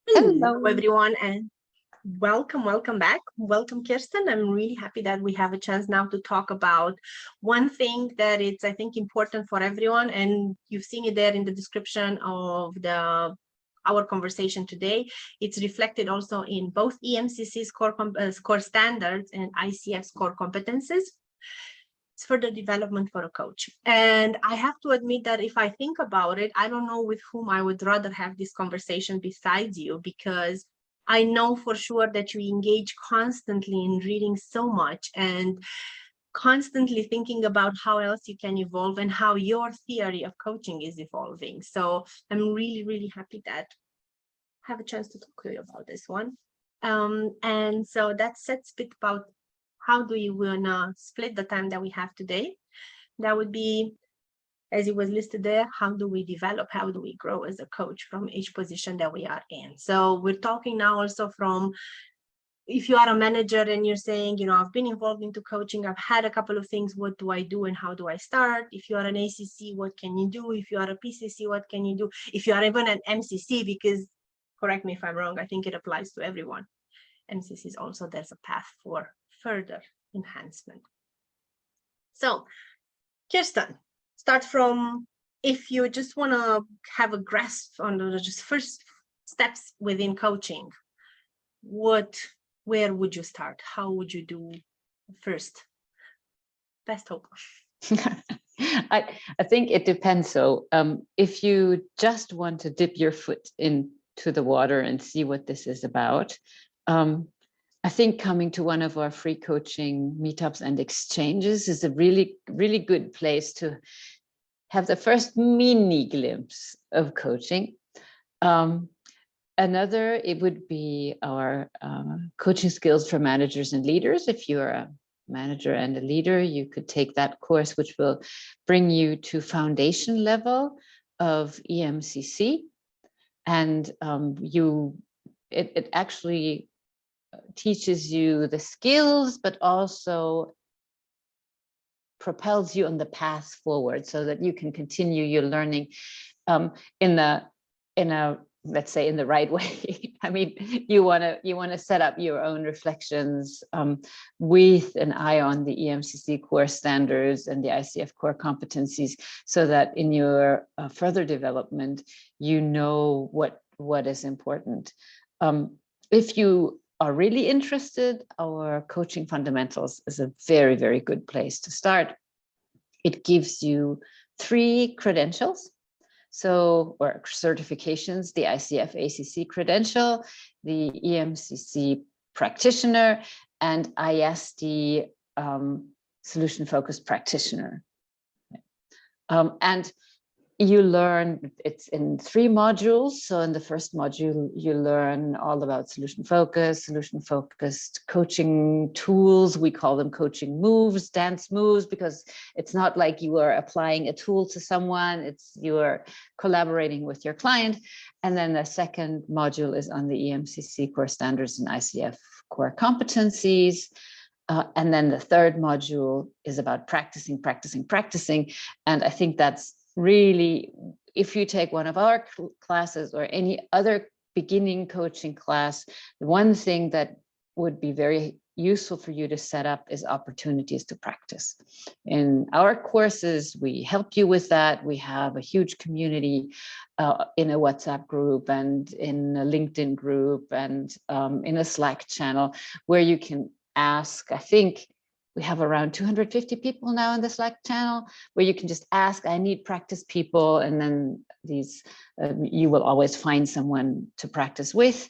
Hello, Hello. everyone, and welcome back. Welcome, Kirsten. I'm really happy that we have a chance now to talk about one thing that it's, I think, important for everyone, and you've seen it there in the description of the our conversation today. It's reflected also in both EMCC's core standards and ICF's core competences. It's further development for a coach. And I have to admit that if I think about it, I don't know with whom I would rather have this conversation besides you, because I know for sure that you engage constantly in reading so much and constantly thinking about how else you can evolve and how your theory of coaching is evolving. So I'm really, really happy that I have a chance to talk to you about this one. And so that sets a bit about how do you wanna split the time that we have today. That would be, as it was listed there, how do we develop, how do we grow as a coach from each position that we are in. So we're talking now also from, if you are a manager and you're saying, I've been involved into coaching, I've had a couple of things, what do I do and how do I start? If you are an ACC, what can you do? If you are a PCC, what can you do? If you are even an MCC, because correct me if I'm wrong, I think it applies to everyone. MCCs also, there's a path for further enhancement. So, Kirsten, start from, if you just want to have a grasp on the just first steps within coaching, where would you start? How would you do first? Best hope. I think it depends. So if you just want to dip your foot into the water and see what this is about, I think coming to one of our free coaching meetups and exchanges is a really, really good place to have the first mini glimpse of coaching. Another, it would be our coaching skills for managers and leaders. If you're a manager and a leader, you could take that course, which will bring you to foundation level of EMCC. And it actually teaches you the skills, but also propels you on the path forward so that you can continue your learning in a let's say in the right way. I mean, you want to set up your own reflections with an eye on the EMCC core standards and the ICF core competencies, so that in your further development, you know what is important. If you are really interested, our coaching fundamentals is a very, very good place to start. It gives you 3 credentials. So, or certifications, the ICF ACC credential, the EMCC practitioner, and ISD solution focused practitioner. And you learn, it's in 3 modules. So in the first module, you learn all about solution focused coaching tools. We call them coaching moves, dance moves, because it's not like you are applying a tool to someone, it's you are collaborating with your client. And then the second module is on the EMCC core standards and ICF core competencies. And then the third module is about practicing. And I think that's really, if you take one of our classes or any other beginning coaching class, the one thing that would be very useful for you to set up is opportunities to practice. In our courses, we help you with that. We have a huge community in a WhatsApp group and in a LinkedIn group and in a Slack channel where you can ask. I think we have around 250 people now in the Slack channel where you can just ask, I need practice people. And then these, you will always find someone to practice with.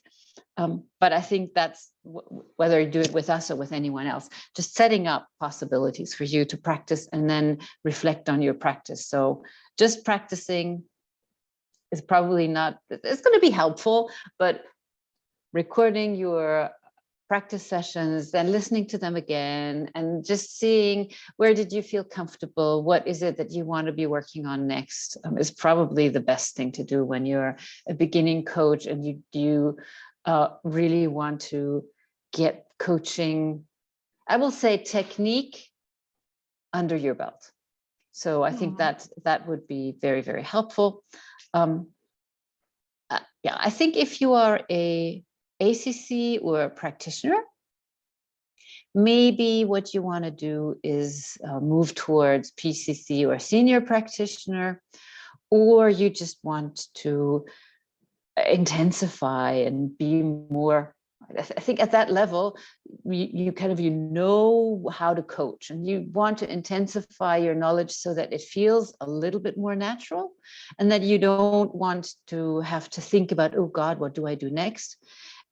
But I think that's whether you do it with us or with anyone else, just setting up possibilities for you to practice and then reflect on your practice. So just practicing is probably not, it's going to be helpful, but recording your practice sessions, then listening to them again and just seeing where did you feel comfortable, what is it that you want to be working on next, is probably the best thing to do when you're a beginning coach and you really want to get coaching, I will say, technique under your belt. So I think that would be very, very helpful. yeah, I think if you are a ACC or a practitioner, maybe what you want to do is move towards PCC or senior practitioner, or you just want to intensify and be more. I think at that level, you kind of, you know how to coach, and you want to intensify your knowledge so that it feels a little bit more natural, and that you don't want to have to think about, oh God, what do I do next?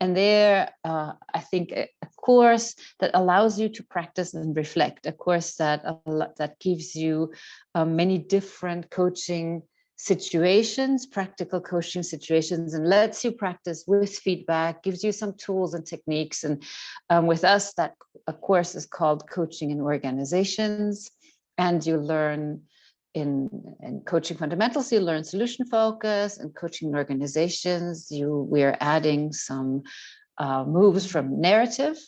And there, I think a course that allows you to practice and reflect, a course that gives you many different coaching situations, practical coaching situations, and lets you practice with feedback, gives you some tools and techniques. And with us, that a course is called Coaching in Organizations, and you learn in coaching fundamentals, you learn solution focus, and coaching in organizations, we are adding some moves from narrative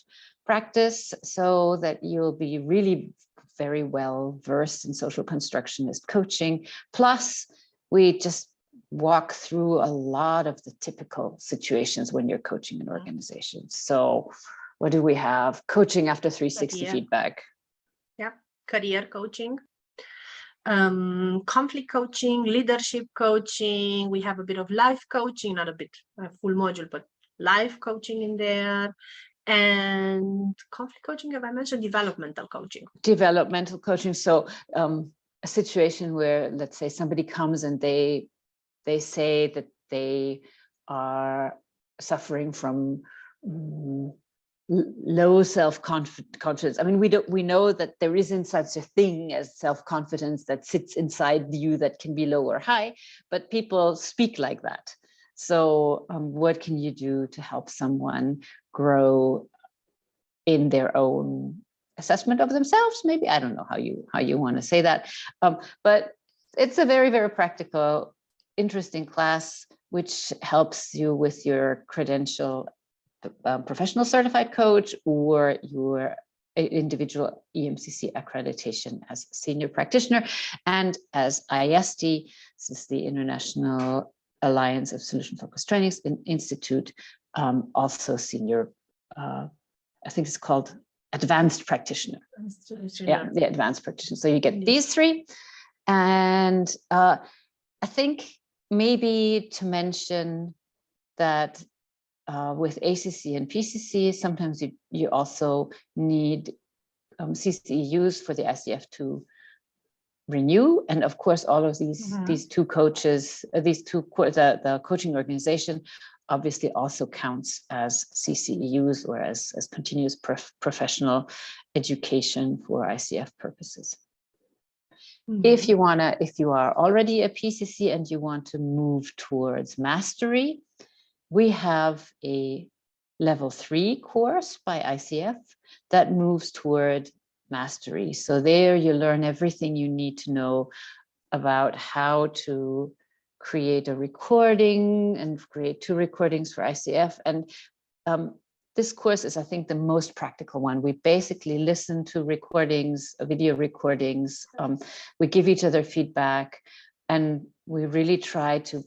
practice so that you'll be really very well versed in social constructionist coaching. Plus, we just walk through a lot of the typical situations when you're coaching in organizations. So what do we have? Coaching after 360 feedback. Yeah, career coaching. Conflict coaching, leadership coaching. We have a bit of life coaching, not a bit, a full module, but life coaching in there. And conflict coaching, have I mentioned developmental coaching? Developmental coaching. So a situation where, let's say, somebody comes and they say that they are suffering from low self-confidence. I mean, we know that there isn't such a thing as self-confidence that sits inside you that can be low or high, but people speak like that. So what can you do to help someone grow in their own assessment of themselves? Maybe, I don't know how you want to say that, but it's a very, very practical, interesting class, which helps you with your credential professional certified coach or your individual EMCC accreditation as senior practitioner, and as IST, this is the International Alliance of Solution Focused Trainings Institute, also senior, I think it's called advanced practitioner. Yeah, the advanced practitioner. So you get these three. And I think maybe to mention that with ACC and PCC, sometimes you also need CCEUs for the ICF to renew. And of course, all of these two coaches, the coaching organization obviously also counts as CCEUs or as continuous professional education for ICF purposes. If you are already a PCC and you want to move towards mastery, we have a level 3 course by ICF that moves toward mastery. So there you learn everything you need to know about how to create a recording and create 2 recordings for ICF. And this course is, I think, the most practical one. We basically listen to recordings, video recordings. We give each other feedback, and we really try to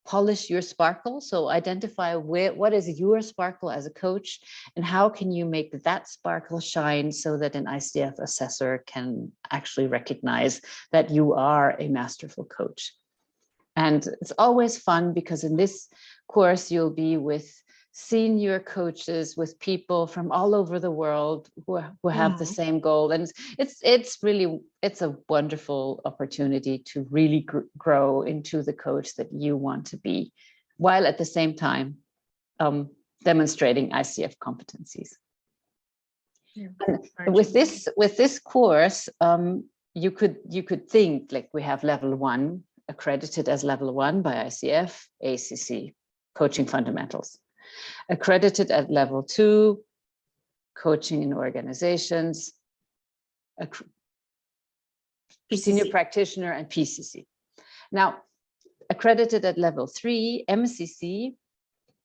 polish your sparkle. So identify what is your sparkle as a coach, and how can you make that sparkle shine so that an ICF assessor can actually recognize that you are a masterful coach. And it's always fun because in this course, you'll be with senior coaches, with people from all over the world who have the same goal. And it's a wonderful opportunity to really grow into the coach that you want to be, while at the same time demonstrating ICF competencies. Yeah. With this course, you could think like we have level 1 accredited as level 1 by ICF, ACC, coaching fundamentals. Accredited at level 2, coaching in organizations, senior practitioner, and PCC. Now, accredited at level 3, MCC,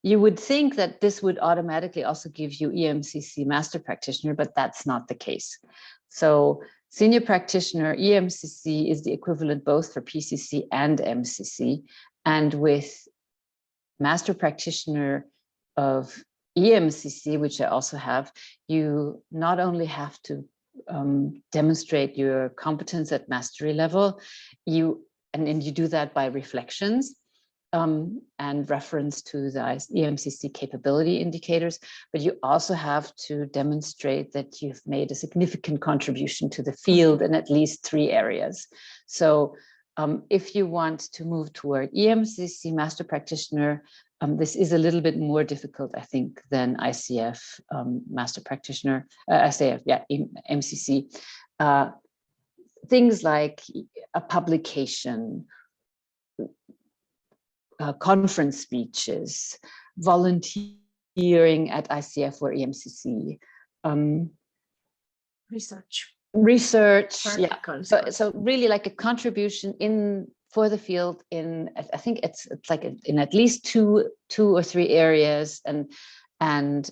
you would think that this would automatically also give you EMCC master practitioner, but that's not the case. So senior practitioner, EMCC, is the equivalent both for PCC and MCC. And with master practitioner of EMCC, which I also have, you not only have to demonstrate your competence at mastery level, and you do that by reflections and reference to the EMCC capability indicators, but you also have to demonstrate that you've made a significant contribution to the field in at least 3 areas. So if you want to move toward EMCC master practitioner, this is a little bit more difficult, I think, than ICF master practitioner, ICF, yeah, MCC. Things like a publication, conference speeches, volunteering at ICF or EMCC, research, yeah. So really like a contribution for the field in, I think it's like in at least two or 3 areas. And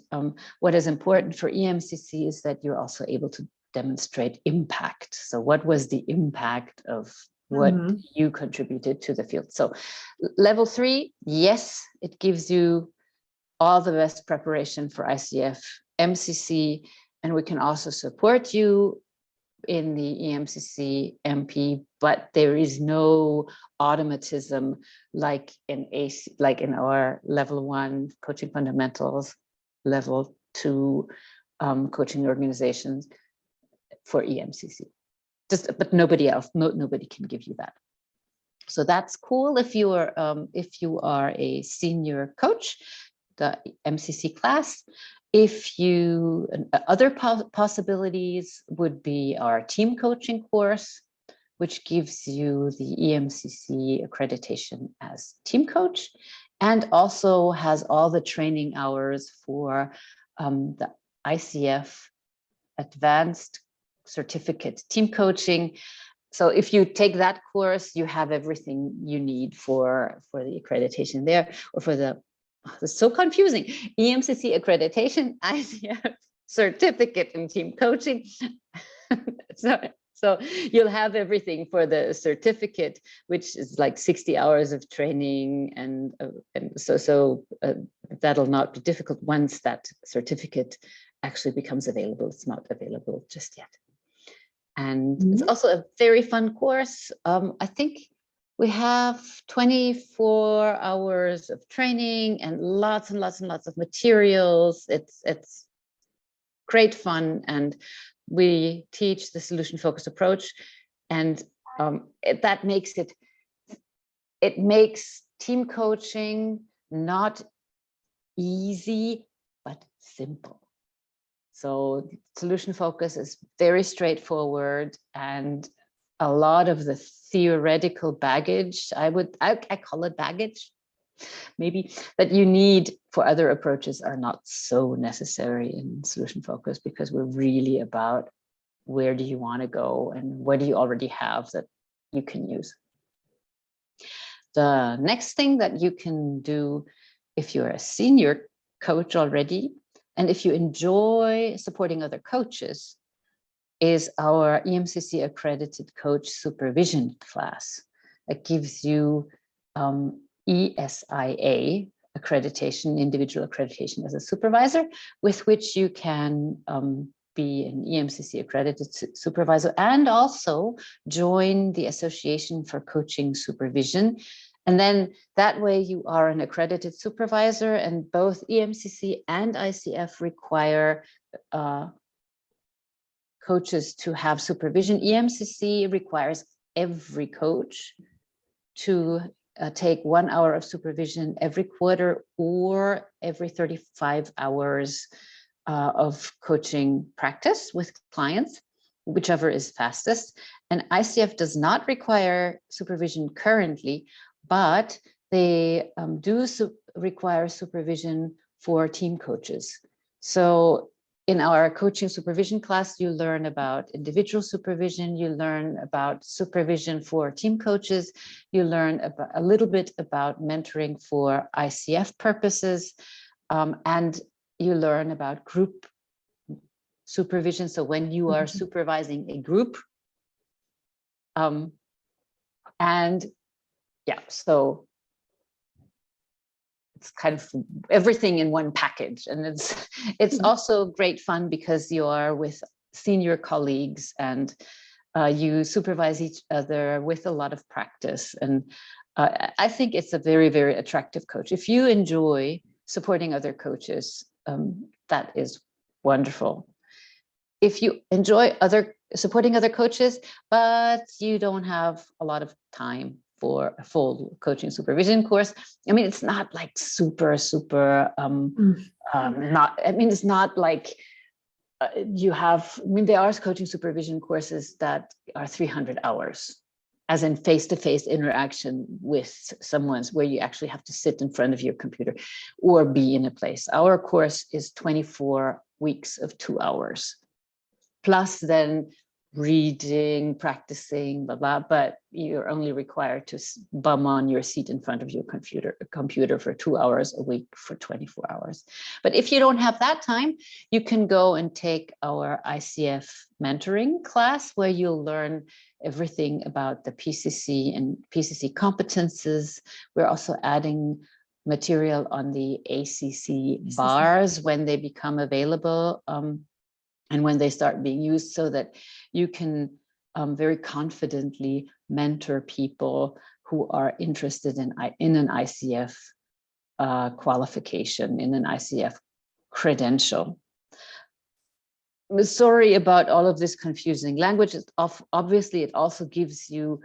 what is important for EMCC is that you're also able to demonstrate impact. So what was the impact of what you contributed to the field? So level 3, yes, it gives you all the best preparation for ICF, MCC, and we can also support you in the EMCC MP, but there is no automatism like in our level 1 coaching fundamentals, level 2 coaching organizations for EMCC. But nobody else, nobody can give you that. So that's cool if you are a senior coach, the MCC class. Other possibilities would be our team coaching course, which gives you the EMCC accreditation as team coach, and also has all the training hours for the ICF advanced certificate team coaching. So if you take that course, you have everything you need for the accreditation there, or for it's so confusing, EMCC accreditation, ICF certificate in team coaching. So you'll have everything for the certificate, which is like 60 hours of training, and so that'll not be difficult once that certificate actually becomes available. It's not available just yet. And it's also a very fun course. I think we have 24 hours of training and lots of materials. It's great fun, and we teach the solution-focused approach, and that makes it makes team coaching not easy, but simple. So solution focus is very straightforward, and a lot of the theoretical baggage, I call it baggage, maybe, that you need for other approaches are not so necessary in solution focus, because we're really about where do you want to go and what do you already have that you can use. The next thing that you can do if you're a senior coach already, and if you enjoy supporting other coaches, is our EMCC accredited coach supervision class. It gives you ESIA accreditation, individual accreditation as a supervisor, with which you can be an EMCC accredited supervisor, and also join the Association for Coaching Supervision. And then that way you are an accredited supervisor, and both EMCC and ICF require coaches to have supervision. EMCC requires every coach to take 1 hour of supervision every quarter, or every 35 hours of coaching practice with clients, whichever is fastest. And ICF does not require supervision currently, but they do require supervision for team coaches. So in our coaching supervision class, you learn about individual supervision, you learn about supervision for team coaches, you learn about, a little bit about mentoring for ICF purposes, and you learn about group supervision. So when you are supervising a group, and yeah, so it's kind of everything in one package. And it's also great fun because you are with senior colleagues and you supervise each other with a lot of practice. And I think it's a very, very attractive coach. If you enjoy supporting other coaches, that is wonderful. If you enjoy supporting other coaches, but you don't have a lot of time for a full coaching supervision course, I mean, it's not like super, it's not like there are coaching supervision courses that are 300 hours, as in face-to-face interaction with someone where you actually have to sit in front of your computer or be in a place. Our course is 24 weeks of 2 hours, plus then reading, practicing, blah, blah, but you're only required to bum on your seat in front of your computer for 2 hours a week for 24 hours. But if you don't have that time, you can go and take our ICF mentoring class, where you'll learn everything about the PCC and PCC competences. We're also adding material on the ACC bars when they become available, and when they start being used, so that you can very confidently mentor people who are interested in an ICF qualification, in an ICF credential. I'm sorry about all of this confusing language. Obviously, it also gives you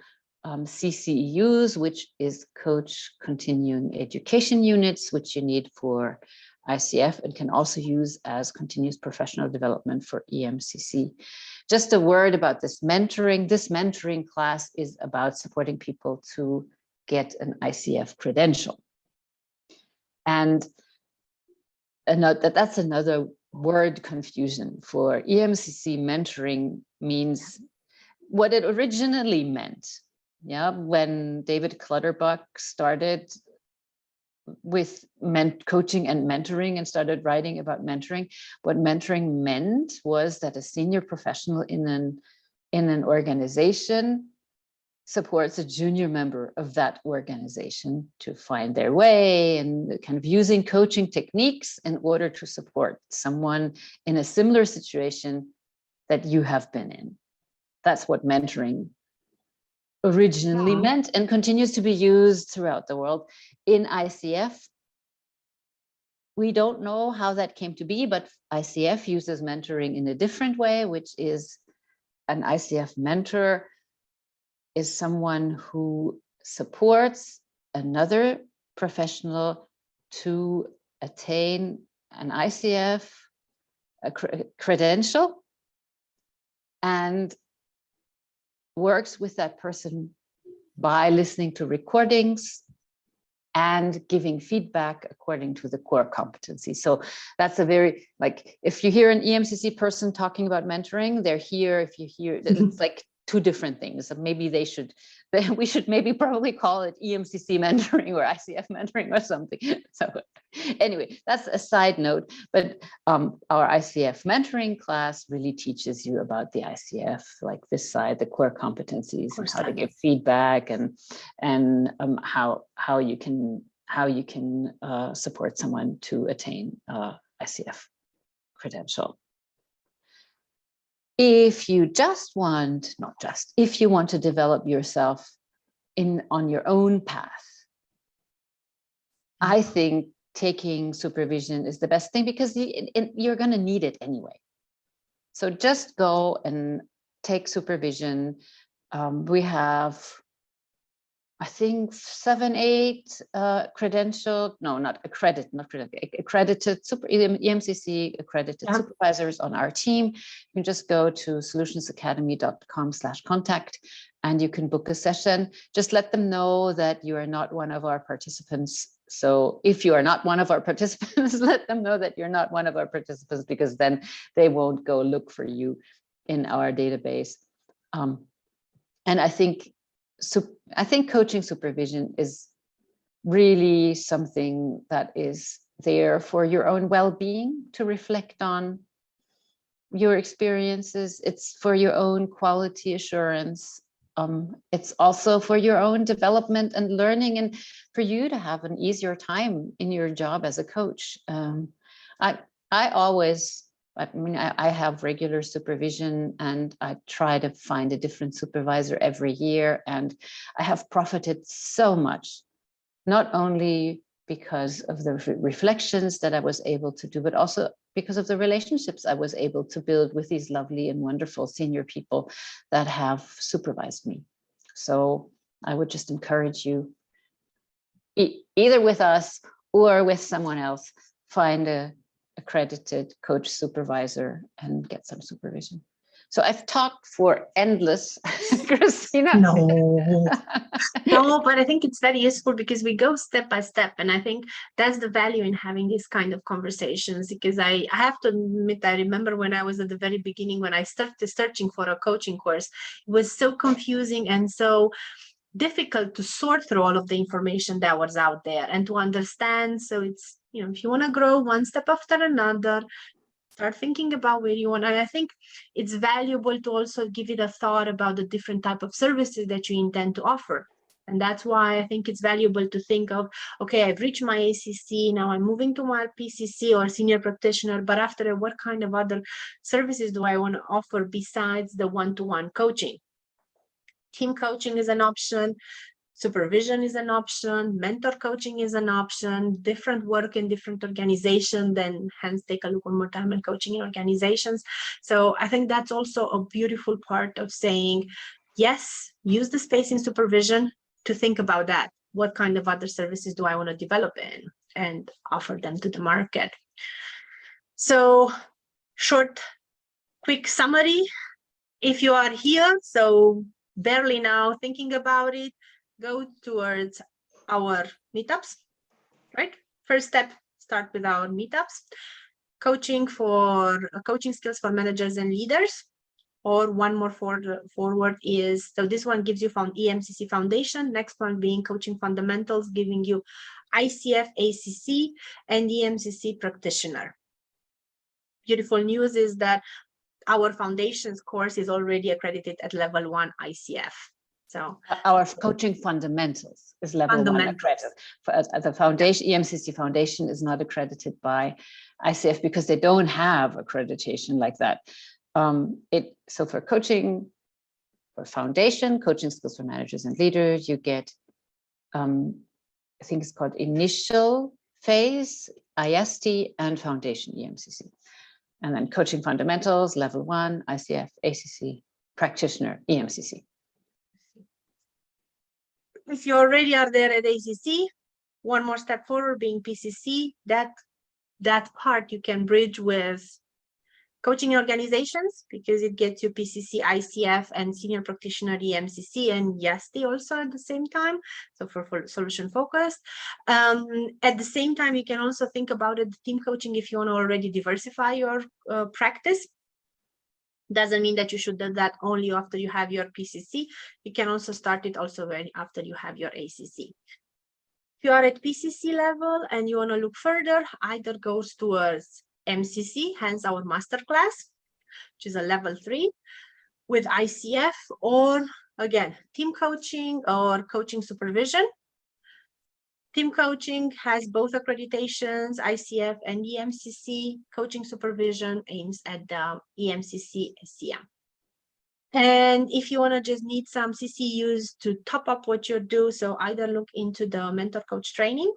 CCEUs, which is Coach Continuing Education Units, which you need for ICF and can also use as continuous professional development for EMCC. Just a word about this mentoring. This mentoring class is about supporting people to get an ICF credential. And that's another word confusion. For EMCC, mentoring means what it originally meant. Yeah, when David Clutterbuck started with coaching and mentoring and started writing about mentoring, what mentoring meant was that a senior professional in an organization supports a junior member of that organization to find their way, and kind of using coaching techniques in order to support someone in a similar situation that you have been in. That's what mentoring originally meant and continues to be used throughout the world. In ICF, we don't know how that came to be, but ICF uses mentoring in a different way, which is an ICF mentor is someone who supports another professional to attain an ICF credential, and works with that person by listening to recordings and giving feedback according to the core competency. So that's a very, like, if you hear an EMCC person talking about mentoring, they're here. If you hear, it's like two different things. So maybe we should maybe probably call it EMCC mentoring or ICF mentoring or something. So anyway, that's a side note, but our ICF mentoring class really teaches you about the ICF, like this side, the core competencies, and how to give feedback, and how you can support someone to attain ICF credential. If you if you want to develop yourself on your own path, I think taking supervision is the best thing, because you're going to need it anyway. So just go and take supervision. We have, I think, 7, 8 accredited EMCC accredited supervisors on our team. You can just go to solutionsacademy.com/contact and you can book a session. Just let them know that you are not one of our participants. So if you are not one of our participants, let them know that you're not one of our participants, because then they won't go look for you in our database. And I think coaching supervision is really something that is there for your own well-being, to reflect on your experiences. It's for your own quality assurance. it's also for your own development and learning, and for you to have an easier time in your job as a coach. I have regular supervision, and I try to find a different supervisor every year, and I have profited so much, not only because of the reflections that I was able to do, but also because of the relationships I was able to build with these lovely and wonderful senior people that have supervised me. So I would just encourage you, either with us or with someone else, find a accredited coach supervisor and get some supervision. So I've talked for endless, Christina. No, but I think it's very useful because we go step by step. And I think that's the value in having these kind of conversations, because I have to admit, I remember when I was at the very beginning, when I started searching for a coaching course, it was so confusing and so difficult to sort through all of the information that was out there and to understand. So it's, if you want to grow one step after another, start thinking about where you want. And I think it's valuable to also give it a thought about the different type of services that you intend to offer. And that's why I think it's valuable to think of, okay, I've reached my ACC, now I'm moving to my PCC or senior practitioner, but after, what kind of other services do I want to offer besides the one-to-one coaching? Team coaching is an option. Supervision is an option, mentor coaching is an option, different work in different organizations, then hence take a look one more time at coaching in organizations. So I think that's also a beautiful part of saying, yes, use the space in supervision to think about that. What kind of other services do I want to develop in and offer them to the market? So short, quick summary. If you are here, so barely now thinking about it, go towards our meetups, right? First step, start with our meetups. Coaching skills for managers and leaders, or one more forward is, so this one gives you EMCC Foundation, next one being Coaching Fundamentals, giving you ICF, ACC, and EMCC Practitioner. Beautiful news is that our foundations course is already accredited at level 1 ICF. So our Coaching Fundamentals is level 1 accredited. The foundation, EMCC Foundation, is not accredited by ICF because they don't have accreditation like that. So for coaching, for foundation, coaching skills for managers and leaders, you get, I think it's called initial phase, IST, and foundation, EMCC. And then coaching fundamentals, level 1, ICF, ACC, practitioner, EMCC. If you already are there at ACC, one more step forward being PCC, that part you can bridge with coaching organizations, because it gets you PCC, ICF, and senior practitioner EMCC, and YASTI also at the same time. So for solution focused. At the same time, you can also think about it, team coaching, if you want to already diversify your practice. Doesn't mean that you should do that only after you have your PCC. You can also start it also after you have your ACC. If you are at PCC level and you want to look further, either goes towards MCC, hence our masterclass, which is a level 3 with ICF, or again, team coaching or coaching supervision. Team coaching has both accreditations, ICF and EMCC. Coaching supervision aims at the EMCC SCM. And if you want to just need some CCUs to top up what you do, so either look into the mentor coach training.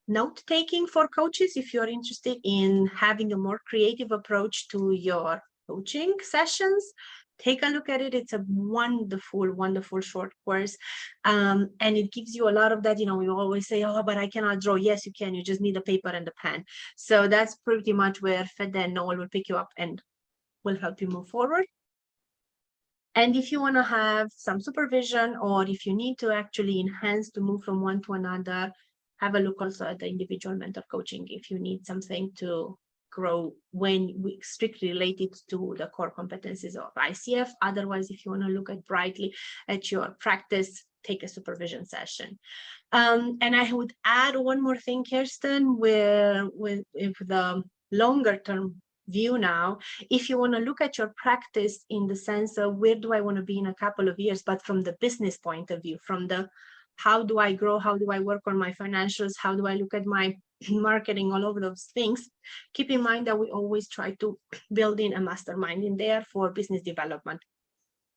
Note-taking for coaches, if you're interested in having a more creative approach to your coaching sessions, take a look at it. It's a wonderful, wonderful short course. And it gives you a lot of that, we always say, oh, but I cannot draw. Yes, you can. You just need a paper and a pen. So that's pretty much where Fede and Noel will pick you up and will help you move forward. And if you want to have some supervision, or if you need to actually enhance to move from one to another, have a look also at the individual mentor coaching if you need something to grow when we strictly related to the core competencies of ICF. Otherwise, if you want to look at brightly at your practice, take a supervision session. And I would add one more thing, Kirsten, with the longer term view now. If you want to look at your practice in the sense of where do I want to be in a couple of years, but from the business point of view, from the how do I grow, how do I work on my financials, how do I look at my marketing, all of those things, keep in mind that we always try to build in a mastermind in there for business development.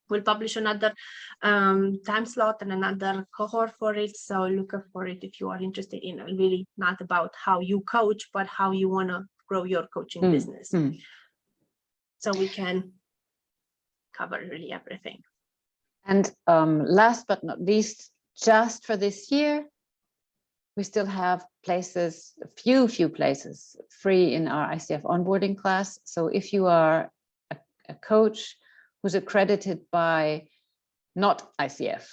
We'll publish another time slot and another cohort for it. So look up for it if you are interested in really not about how you coach, but how you want to grow your coaching business. So we can cover really everything. And last but not least, just for this year, we still have places, a few places free in our ICF onboarding class. So if you are a coach who's accredited by not ICF,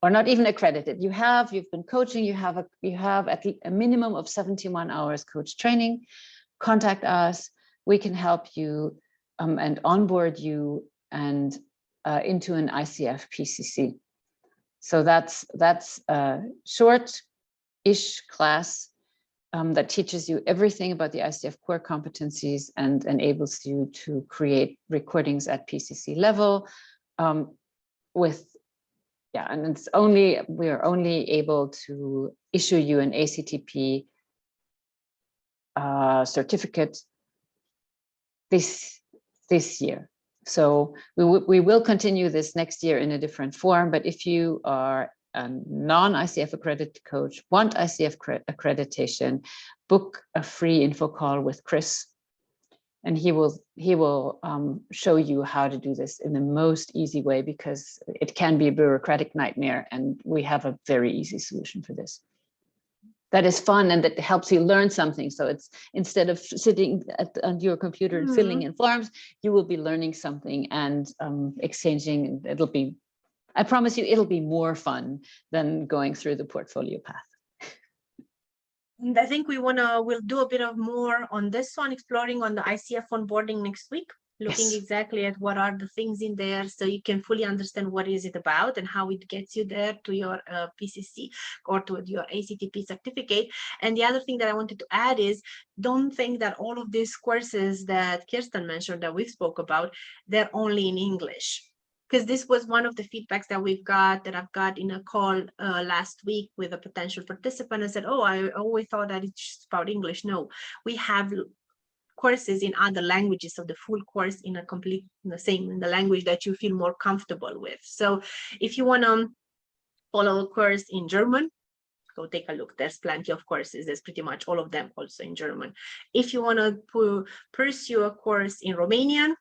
or not even accredited, you've been coaching, you have at least a minimum of 71 hours coach training, contact us. We can help you and onboard you and into an ICF PCC. So that's a short-ish class that teaches you everything about the ICF core competencies and enables you to create recordings at PCC level and we are only able to issue you an ACTP certificate this year. So we will continue this next year in a different form, but if you are a non-ICF accredited coach, want ICF accreditation, book a free info call with Chris, and he will show you how to do this in the most easy way, because it can be a bureaucratic nightmare, and we have a very easy solution for this. That is fun and that helps you learn something. So it's instead of sitting on your computer and filling in forms, you will be learning something and exchanging. I promise you, it'll be more fun than going through the portfolio path. And I think we'll do a bit of more on this one, exploring on the ICF onboarding next week, looking exactly at what are the things in there so you can fully understand what is it about and how it gets you there to your PCC or to your ACTP certificate. And the other thing that I wanted to add is, don't think that all of these courses that Kirsten mentioned that we spoke about, they're only in English. Because this was one of the feedbacks that I've got in a call last week with a potential participant. I said, oh, I always thought that it's just about English. No, we have courses in other languages, so the full course in the language that you feel more comfortable with. So if you want to follow a course in German, go take a look. There's plenty of courses. There's pretty much all of them also in German. If you want to pursue a course in Romanian,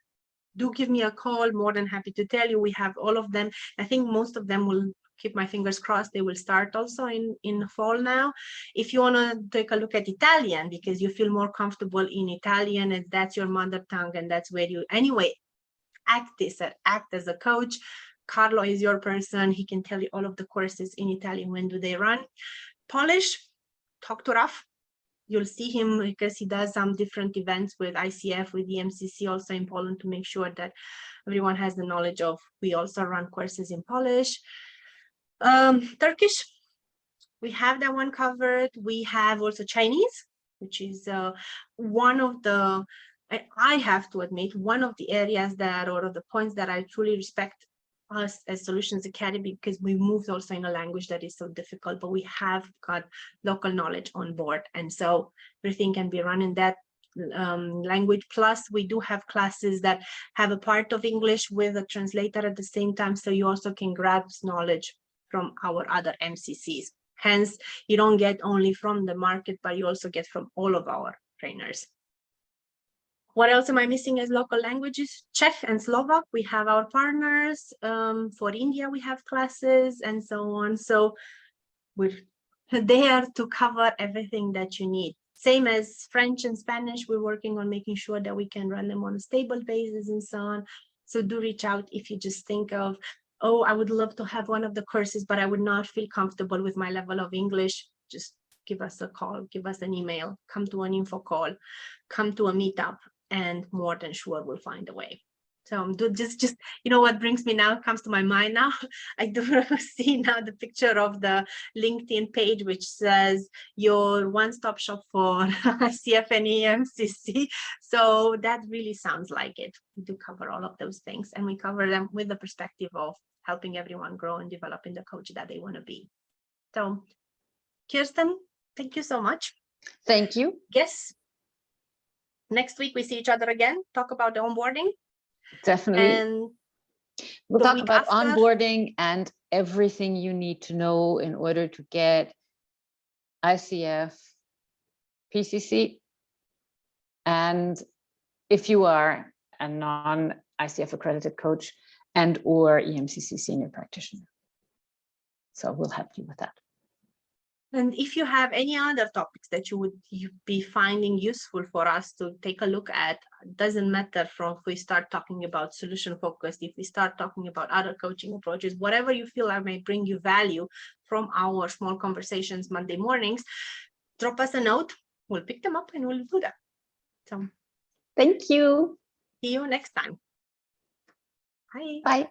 do give me a call. More than happy to tell you. We have all of them. I think most of them will, keep my fingers crossed, they will start also in the fall now. If you want to take a look at Italian, because you feel more comfortable in Italian and that's your mother tongue and that's where you anyway act as a coach, Carlo is your person. He can tell you all of the courses in Italian, when do they run. Polish, talk to Raf. You'll see him because he does some different events with ICF, with the MCC also in Poland, to make sure that everyone has the knowledge of. We also run courses in Polish. Turkish, we have that one covered. We have also Chinese, which is one of the, I have to admit, one of the areas that, or the points that I truly respect us as Solutions Academy, because we moved also in a language that is so difficult, but we have got local knowledge on board. And so everything can be run in that language. Plus, we do have classes that have a part of English with a translator at the same time. So you also can grasp knowledge from our other MCCs. Hence, you don't get only from the market, but you also get from all of our trainers. What else am I missing as local languages? Czech and Slovak, we have our partners. For India, we have classes and so on. So we're there to cover everything that you need. Same as French and Spanish, we're working on making sure that we can run them on a stable basis and so on. So do reach out if you just think of, oh, I would love to have one of the courses, but I would not feel comfortable with my level of English. Just give us a call, give us an email, come to an info call, come to a meetup, and more than sure we'll find a way. So just you know what brings me now comes to my mind now. I do see now the picture of the LinkedIn page which says your one-stop shop for ICF and EMCC. So that really sounds like it. We do cover all of those things, and we cover them with the perspective of helping everyone grow and develop in the coach that they want to be. So Kirsten, thank you so much. Thank you. Yes. Next week we see each other again, talk about the onboarding. Definitely. And we'll talk about after, onboarding and everything you need to know in order to get ICF, PCC, and if you are a non-ICF accredited coach and or EMCC senior practitioner. So we'll help you with that. And if you have any other topics that you would be finding useful for us to take a look at, doesn't matter from if we start talking about solution focused, if we start talking about other coaching approaches, whatever you feel may bring you value from our small conversations Monday mornings, drop us a note. We'll pick them up and we'll do that. So thank you. see you next time. Bye. Bye.